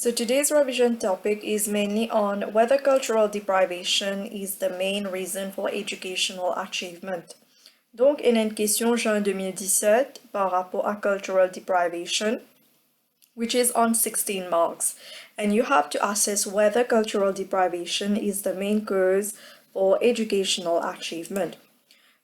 So today's revision topic is mainly on whether cultural deprivation is the main reason for educational achievement. Donc, il y a une question juin 2017 par rapport à cultural deprivation, which is on 16 marks. And you have to assess whether cultural deprivation is the main cause for educational achievement.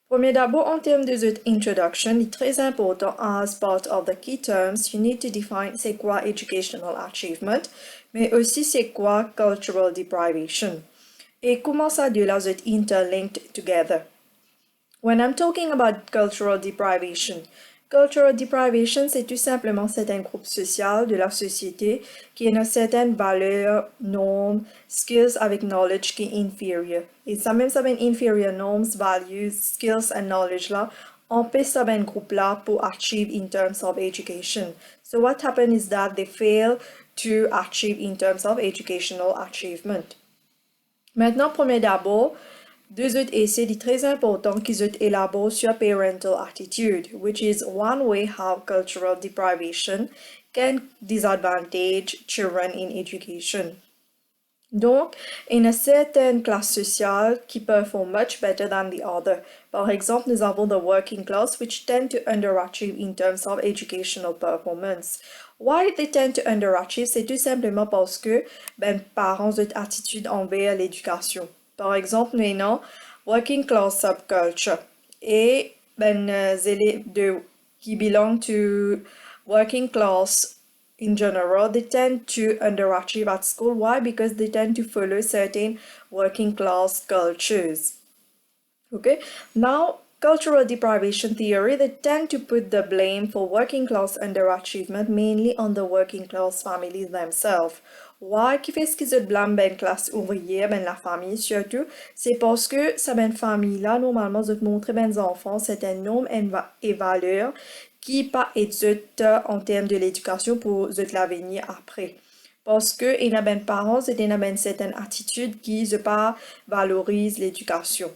Premier d'abord, en termes de cette introduction, il est très important, as part of the key terms, you need to define c'est quoi educational achievement, mais aussi c'est quoi cultural deprivation. Et comment ça deux-là sont interlinked together. When I'm talking about cultural deprivation, c'est tout simplement certain groupe social de la société qui a une certaine valeur, normes, skills avec knowledge qui est inférieur. Et ça même ça ben inferior norms, values, skills and knowledge là, empêche ça ben groupe là pour achieve in terms of education. So what happens is that they fail to achieve in terms of educational achievement. Maintenant, premier d'abord, deux autres essais très importants qu'ils ont élaborés sur parental attitude, which is one way how cultural deprivation can disadvantage children in education. Donc, in a certain class sociale qui perform much better than the other. Par exemple, nous avons the working class which tend to underachieve in terms of educational performance. Why they tend to underachieve? C'est tout simplement parce que ben parents ont une attitude envers l'éducation. Par exemple, nous avons working class subculture et ben élèves qui belong to working class in general, they tend to underachieve at school. Why? Because they tend to follow certain working class cultures. Okay, now cultural deprivation theory, they tend to put the blame for working class underachievement mainly on the working class families themselves. Why? Qui fait ce qu'ils blâment ben classe ouvrière, ben la famille surtout, c'est parce que ça ben famille là normalement ils montrent ben enfants certaines normes et valeurs qui pas être en termes de l'éducation pour l'avenir après. Parce que il y a ben parents et il y a ben certaines attitudes qui ne pas valorisent l'éducation.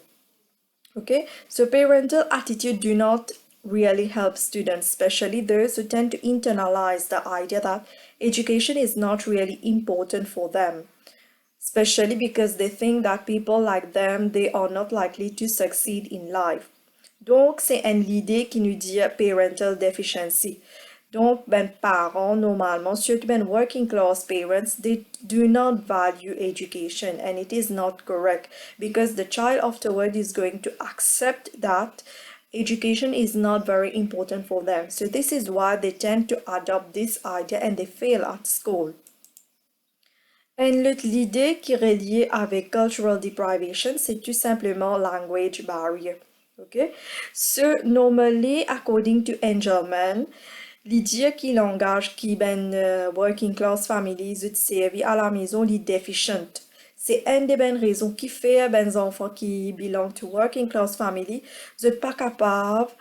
Okay, so parental attitude do not really help students, especially those who tend to internalize the idea that education is not really important for them, especially because they think that people like them, they are not likely to succeed in life. Donc, c'est l'idée qui nous dit parental deficiency. Donc, ben parents, normalement, surtout ben working class parents, they do not value education, and it is not correct because the child afterward is going to accept that education is not very important for them. So this is why they tend to adopt this idea and they fail at school. Et l'idée qui est reliée avec cultural deprivation, c'est tout simplement language barrier. Okay? So normally, according to Engelman, l'idée qui langage qui ben working class families ut servi à la maison li deficient. C'est une des bonnes raisons qui fait ben enfants qui belong to working class family sont pas capables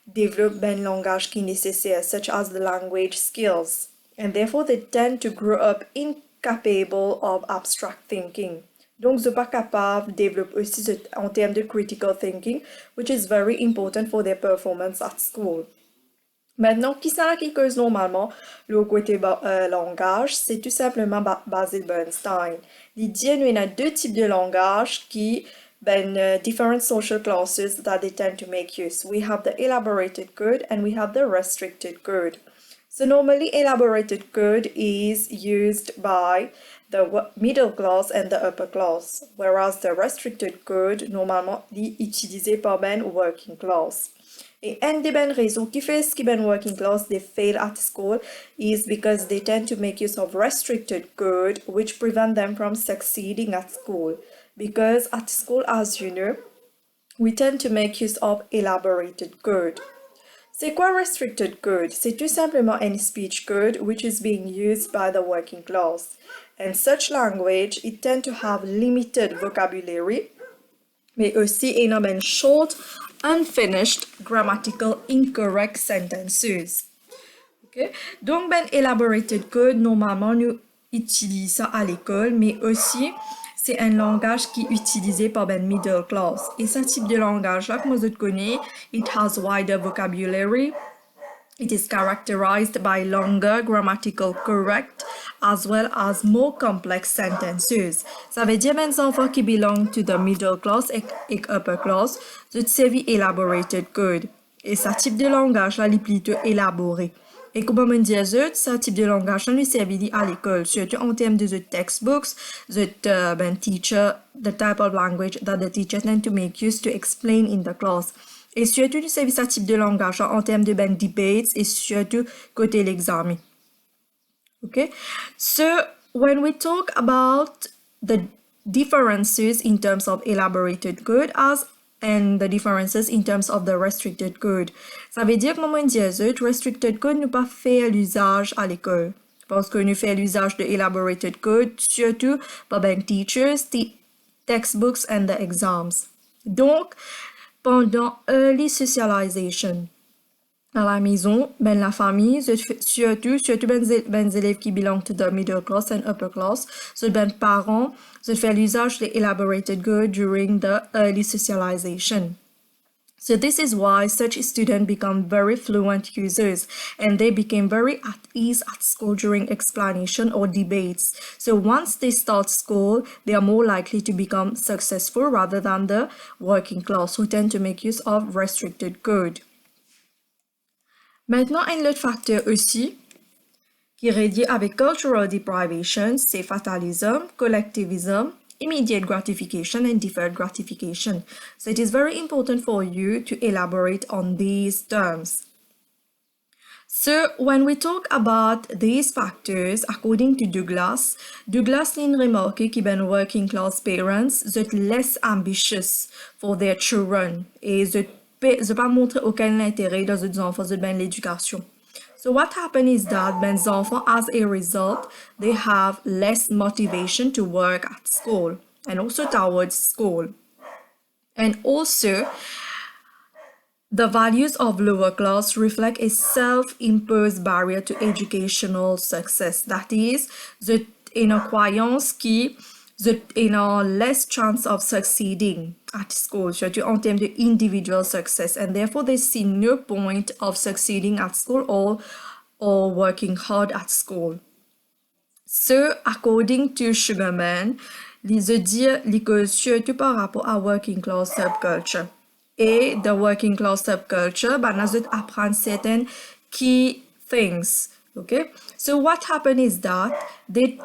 de développer ben langage qui nécessaire, such as the language skills, and therefore they tend to grow up incapable of abstract thinking. Donc, ils sont pas capables de développer aussi en termes de critical thinking, which is very important for their performance at school. Maintenant, qui ça qui cause normalement le côté langage, c'est tout simplement Basil Bernstein. Il dit qu'il y a deux types de langage qui different social classes that they tend to make use. We have the elaborated code and we have the restricted code. So normally elaborated code is used by the middle class and the upper class, whereas the restricted code normalement est utilisé par ben working class. Et une des bonnes raisons qui fait ce qui ben working class they fail at school is because they tend to make use of restricted code which prevent them from succeeding at school. Because at school, as you know, we tend to make use of elaborated code. C'est quoi restricted code? C'est tout simplement any speech code which is being used by the working class. And such language, it tend to have limited vocabulary, mais aussi énormément short, unfinished, grammatical incorrect sentences. Okay? Donc, ben elaborated code, normalement, nous utilisons ça à l'école, mais aussi, c'est un langage qui est utilisé par ben middle class. Et ce type de langage-là, comme vous connaissez, it has wider vocabulary. It is characterized by longer grammatical correct as well as more complex sentences. Ça veut dire les enfants qui belong to the middle class et upper class, zut servi elaborated code. Et ce type de langage là, est plutôt élaboré. Et comme on dit, ce type de langage là, nous servi à l'école, surtout en termes de textbooks, teacher, the type of language that the teacher tend to make use to explain in the class. Et surtout, nous servi ce type de langage là, en termes de debates et surtout côté l'examen. Okay, so when we talk about the differences in terms of elaborated code and the differences in terms of the restricted code, ça veut dire que moi dire restricted code nous pas faire l'usage à l'école parce que nous fait l'usage de elaborated code surtout par teachers, textbooks and the exams. Donc pendant early socialization à la maison, la famille, surtout les élèves qui belong to the middle class and upper class, parents, fait l'usage de elaborated code during the early socialization. So this is why such students become very fluent users and they became very at ease at school during explanation or debates. So once they start school, they are more likely to become successful rather than the working class who tend to make use of restricted code. Maintenant, un autre facteur aussi qui est relié avec cultural deprivation, c'est fatalism, collectivism, immediate gratification, and deferred gratification. So it is very important for you to elaborate on these terms. So when we talk about these factors, according to Douglas l'a remarqué que ben working class parents sont less ambitious for their children et je pas montrer aucun intérêt dans les enfants de l'éducation. So what happens is that les enfants, as a result, they have less motivation to work at school and also towards school. And also, the values of lower class reflect a self-imposed barrier to educational success. That is, une croyance qui less chance of succeeding at school, surtout en termes de individual success, and therefore they see no point of succeeding at school or working hard at school. So, according to Sugarman, les dire que surtout par rapport à working class subculture. Et the working class subculture, nous apprendre certaines key things. Okay, so what happens is that they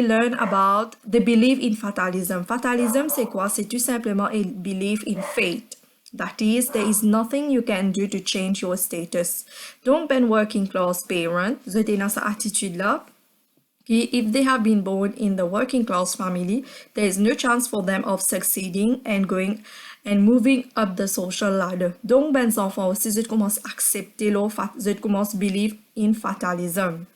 learn about, they believe in fatalism. Fatalism, c'est quoi? C'est tout simplement a belief in fate. That is, there is nothing you can do to change your status. Donc, ben working class parent, vous êtes dans cette attitude-là. If they have been born in the working class family, there is no chance for them of succeeding and moving up the social ladder. Donc, ben enfants aussi, ils commencent à accepter ils commencent à believe in fatalism.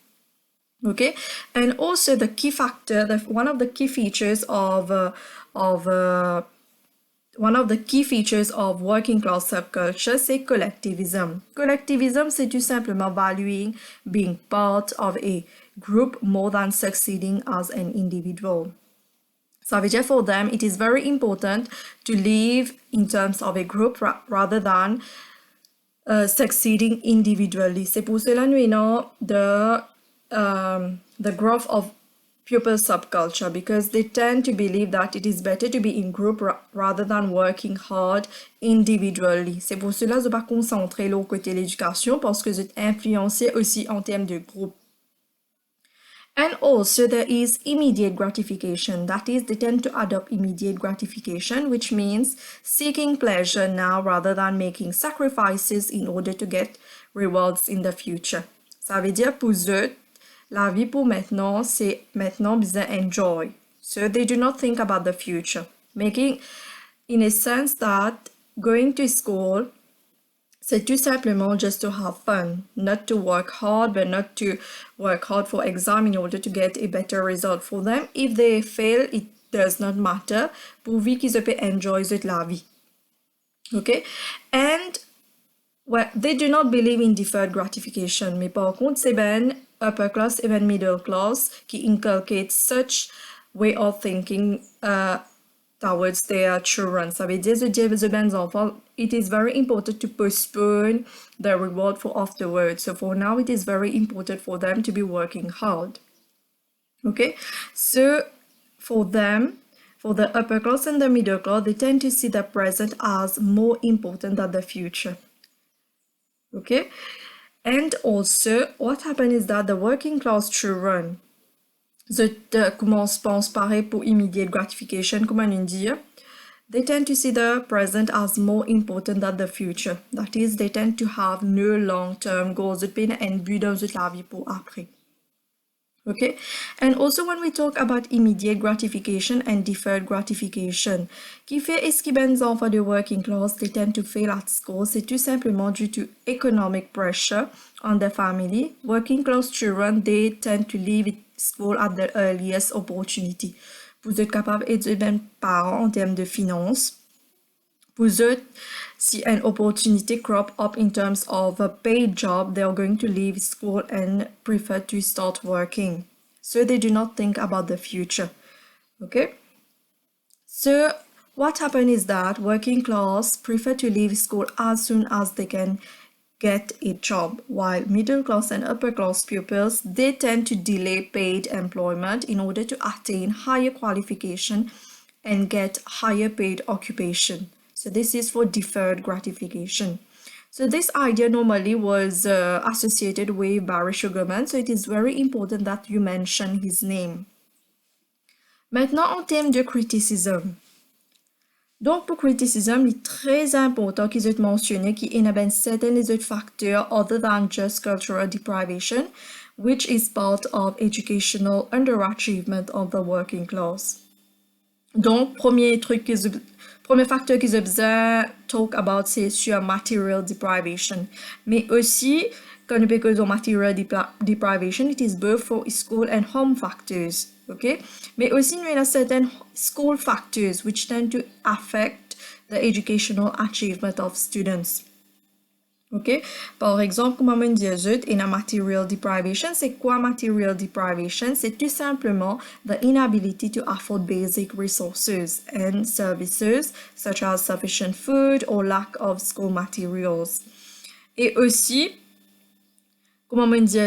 Okay, and also the key factor, one of the key features of working class subculture, c'est collectivism. Collectivism, c'est tout simplement valuing being part of a group more than succeeding as an individual. So for them, it is very important to live in terms of a group rather than succeeding individually. C'est pour cela nous avons the growth of pupil subculture, because they tend to believe that it is better to be in group rather than working hard individually. C'est pour cela que je ne vais pas concentrer le côté l'éducation parce que je suis influencé aussi en termes de groupe. And also there is immediate gratification. That is, they tend to adopt immediate gratification, which means seeking pleasure now rather than making sacrifices in order to get rewards in the future. Ça veut dire pour eux, la vie pour maintenant, c'est maintenant besoin enjoy. So they do not think about the future, making in a sense that going to school, c'est tout simplement just to have fun, not to work hard, but not to work hard for exam in order to get a better result for them. If they fail, it does not matter, pourvu qu'ils peuvent enjoy la vie. Okay? And well, they do not believe in deferred gratification, mais par contre, c'est ben upper class et ben middle class qui inculcate such way of thinking towards their children. Ça veut dire que les enfants it is very important to postpone the reward for afterwards. So for now, it is very important for them to be working hard. Okay, so for them, for the upper class and the middle class, they tend to see the present as more important than the future. Okay, and also what happens is that the working class children, comment on se pense pareil pour immediate gratification, comment on dit, they tend to see the present as more important than the future. That is, they tend to have no long-term goals, they peine un but dans la vie pour après. Okay, and also when we talk about immediate gratification and deferred gratification, qui fait est-ce que les enfants de working class they tend to fail at school, c'est tout simplement due to economic pressure on the family. Working class children they tend to leave school at the earliest opportunity. Vous êtes capable d'aider les parents en termes de finances. Vous êtes, si an opportunity crop up in terms of a paid job, they are going to leave school and prefer to start working. So they do not think about the future. Okay? So what happens is that working class prefer to leave school as soon as they can get a job, while middle class and upper class pupils, they tend to delay paid employment in order to attain higher qualification and get higher paid occupation. So this is for deferred gratification. So this idea normally was associated with Barry Sugarman, so it is very important that you mention his name. Maintenant, en termes de criticism. Donc, pour criticism, il est très important qu'ils aient mentionné qu'il y a certains autres facteurs other than just cultural deprivation, which is part of educational underachievement of the working class. Donc, premier facteur qu'ils ont besoin talk about, c'est sur material deprivation. Mais aussi, quand on parle de material deprivation, it is both for school and home factors. Okay? Mais aussi, il y a certain school factors which tend to affect the educational achievement of students. Ok, par exemple, comme on dit, in a material deprivation, c'est quoi material deprivation? C'est tout simplement the inability to afford basic resources and services such as sufficient food or lack of school materials. Et aussi, comme on dit,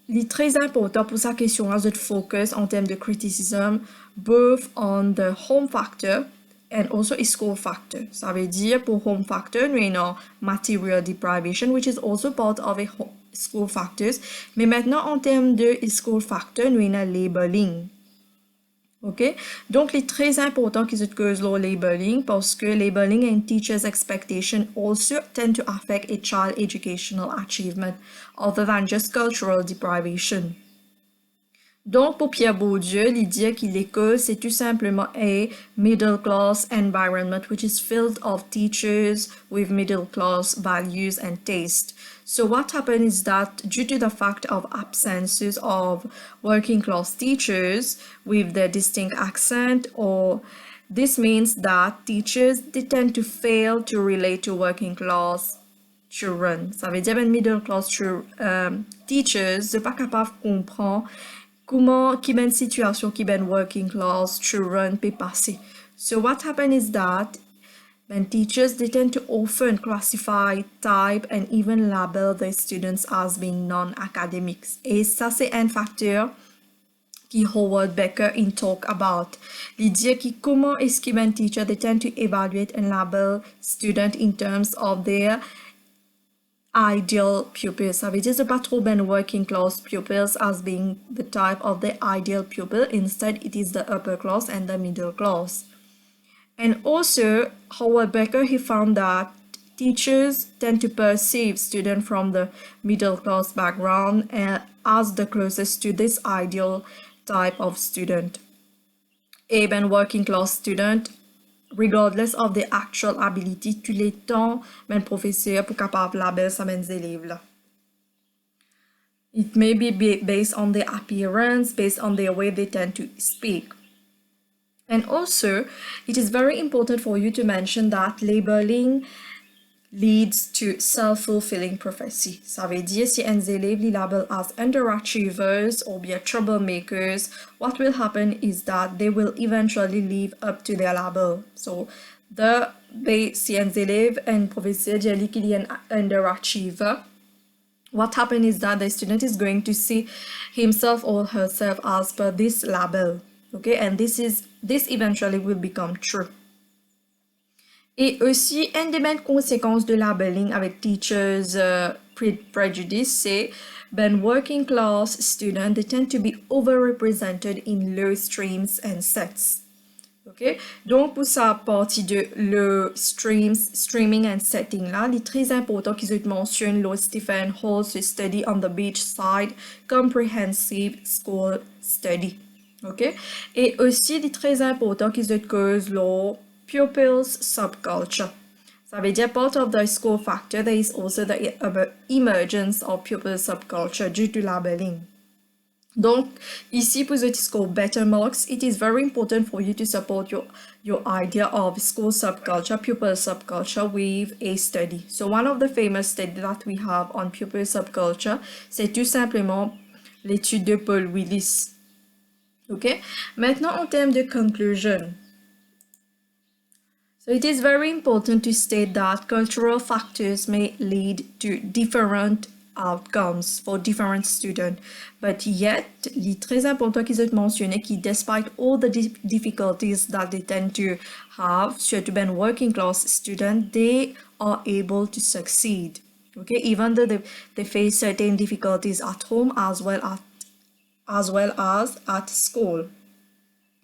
il est très important pour sa question de focus en termes de criticism both on the home factor and also a school factor. Ça veut dire pour home factor, nous avons material deprivation, which is also part of a school factors. Mais maintenant, en termes de school factor, nous avons labeling. OK? Donc, il est très important qu'ils utilisent le labeling parce que labeling and teachers' expectation also tend to affect a child educational achievement other than just cultural deprivation. Donc, pour Pierre Bourdieu, l'idée qu'il l'école, c'est tout simplement a middle class environment which is filled of teachers with middle class values and taste. So what happened is that due to the fact of absences of working class teachers with their distinct accent, or this means that teachers they tend to fail to relate to working class children. Ça veut dire que middle class teachers ne sont pas capables de comprendre comment qui ben situation qui ben working class children peut passer. So what happened is that when teachers they tend to often classify, type and even label their students as being non-academics. Et ça c'est un facteur qui Howard Becker in talk about. L'idée qui comment est-ce que ben teacher they tend to evaluate and label student in terms of their ideal pupils. Ça veut dire c'est pas trop ben working class pupils as being the type of the ideal pupil. Instead, it is the upper class and the middle class. And also, Howard Becker, he found that teachers tend to perceive students from the middle class background as the closest to this ideal type of student. Et ben working class student, regardless of the actual ability, tous les temps, ben professeur pour capable label sa ben élèves là. It may be based on their appearance, based on their way they tend to speak. And also, it is very important for you to mention that labeling leads to self-fulfilling prophecy. Ça veut dire si un élève les label as underachievers or bien troublemakers, what will happen is that they will eventually live up to their label. So de sciences élèves and professeur dit qu'il y a an underachiever. What happens is that the student is going to see himself or herself as per this label, okay, and this eventually will become true. Et aussi, une des mêmes conséquences de labeling avec teachers prejudice, c'est when working class students, they tend to be overrepresented in low streams and sets. Okay? Donc, pour sa partie de le streaming and setting là, il est très important qu'ils mentionnent le Stephen Hall's study on the beachside comprehensive school study. Okay? Et aussi, il est très important qu'ils causent le pupils subculture. Ça veut dire part of the school factor, there is also the emergence of pupil subculture due to labeling. Donc, ici, pour score better marks, it is very important for you to support your idea of school subculture, pupil subculture with a study. So, one of the famous studies that we have on pupil subculture, c'est tout simplement l'étude de Paul Willis. OK? Maintenant, en termes de conclusion. So it is very important to state that cultural factors may lead to different outcomes for different students, but yet, il est très important qu'ils aient mentionné que despite all the difficulties that they tend to have, surtout when working class students, they are able to succeed. Okay, even though they face certain difficulties at home as well as at school.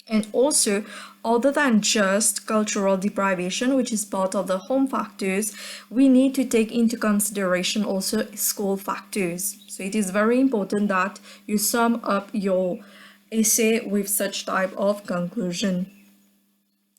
And also, other than just cultural deprivation, which is part of the home factors, we need to take into consideration also school factors. So it is very important that you sum up your essay with such type of conclusion.